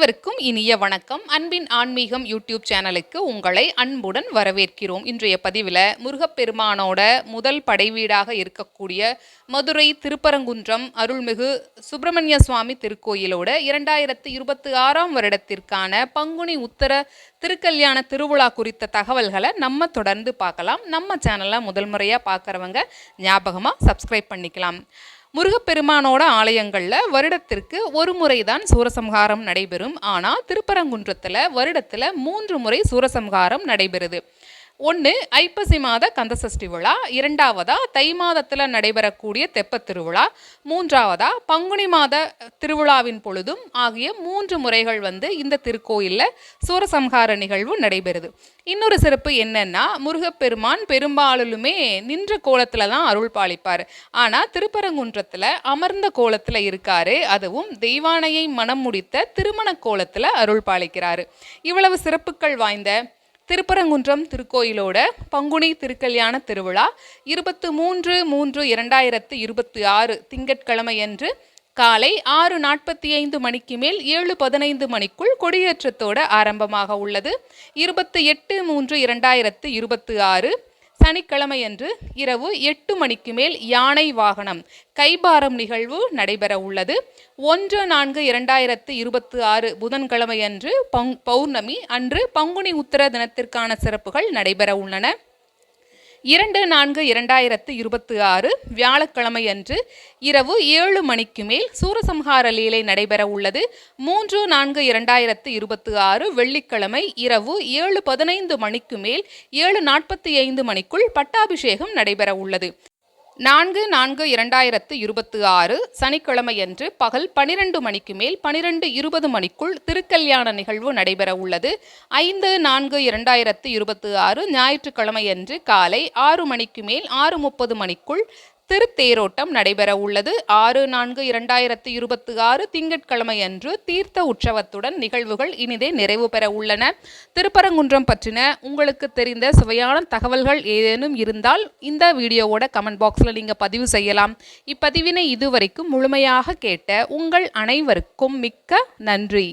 அனைவருக்கும் இனிய வணக்கம். அன்பின் ஆன்மீகம் யூடியூப் சேனலுக்கு உங்களை அன்புடன் வரவேற்கிறோம். இன்றைய பதிவில் முருகப்பெருமானோட முதல் படைவீடாக இருக்கக்கூடிய மதுரை திருப்பரங்குன்றம் அருள்மிகு சுப்பிரமணிய சுவாமி திருக்கோயிலோட 2026 வருடத்திற்கான பங்குனி உத்தர திருக்கல்யாண திருவிழா குறித்த தகவல்களை நம்ம தொடர்ந்து பார்க்கலாம். நம்ம சேனலை முதல் முறையாக பார்க்குறவங்க ஞாபகமாக சப்ஸ்கிரைப் பண்ணிக்கலாம். முருகப்பெருமானோட ஆலயங்களில் வருடத்திற்கு ஒரு முறை தான் சூரசம்ஹாரம் நடைபெறும். ஆனால் திருப்பரங்குன்றத்தில் வருடத்தில் 3 முறை சூரசம்ஹாரம் நடைபெறுது. ஒன்று ஐப்பசி மாத கந்தசஷ்டி விழா, இரண்டாவதா தை மாதத்தில் நடைபெறக்கூடிய தெப்பத் திருவிழா, மூன்றாவதா பங்குனி மாத திருவிழாவின் பொழுதும் ஆகிய 3 முறைகள் இந்த திருக்கோயிலில் சூரசம்ஹார நிகழ்வு நடைபெறுது. இன்னொரு சிறப்பு என்னன்னா, முருகப்பெருமான் பெரும்பாலுமே நின்ற கோலத்தில் தான் அருள் பாலிப்பார். ஆனால் திருப்பரங்குன்றத்தில் அமர்ந்த கோலத்தில் இருக்காரு. அதுவும் தெய்வானையை மனம் முடித்த திருமண கோலத்தில் அருள் பாலிக்கிறாரு. இவ்வளவு சிறப்புகள் வாய்ந்த திருப்பரங்குன்றம் திருக்கோயிலோட பங்குனி திருக்கல்யாண திருவிழா 23/3/2026 திங்கட்கிழமையன்று காலை 6:45 மணிக்கு மேல் 7:15 மணிக்குள் கொடியேற்றத்தோட ஆரம்பமாக உள்ளது. 28/3/2026 சனிக்கிழமையன்று இரவு 8 மணிக்கு மேல் யானை வாகனம் கைபாரம் நிகழ்வு நடைபெற உள்ளது. 1/4/2026 புதன்கிழமையன்று பௌர்ணமி அன்று பங்குனி உத்தர தினத்திற்கான சிறப்புகள் நடைபெற உள்ளன. 2/4/2026 வியாழக்கிழமையன்று இரவு 7 மணிக்கு மேல் சூரசம்ஹார லீலை நடைபெற உள்ளது. 3/4/2026 வெள்ளிக்கிழமை இரவு 7:15 மணிக்கு மேல் 7:45 மணிக்குள் பட்டாபிஷேகம் நடைபெற உள்ளது. 4/4/2026 சனிக்கிழமையன்று பகல் 12 மணிக்கு மேல் 12:20 மணிக்குள் திருக்கல்யாண நிகழ்வு நடைபெற உள்ளது. 5/4/2026 ஞாயிற்றுக்கிழமையன்று காலை 6 மணிக்கு மேல் 6:30 மணிக்குள் திருத்தேரோட்டம் நடைபெற உள்ளது. 6/4/2026 திங்கட்கிழமையன்று தீர்த்த உற்சவத்துடன் நிகழ்வுகள் இனிதே நிறைவு பெற உள்ளன. திருப்பரங்குன்றம் பற்றின உங்களுக்கு தெரிந்த சுவையான தகவல்கள் ஏதேனும் இருந்தால் இந்த வீடியோவோட கமெண்ட் பாக்ஸில் நீங்கள் பதிவு செய்யலாம். இப்பதிவினை இதுவரைக்கும் முழுமையாக கேட்ட உங்கள் அனைவருக்கும் மிக்க நன்றி.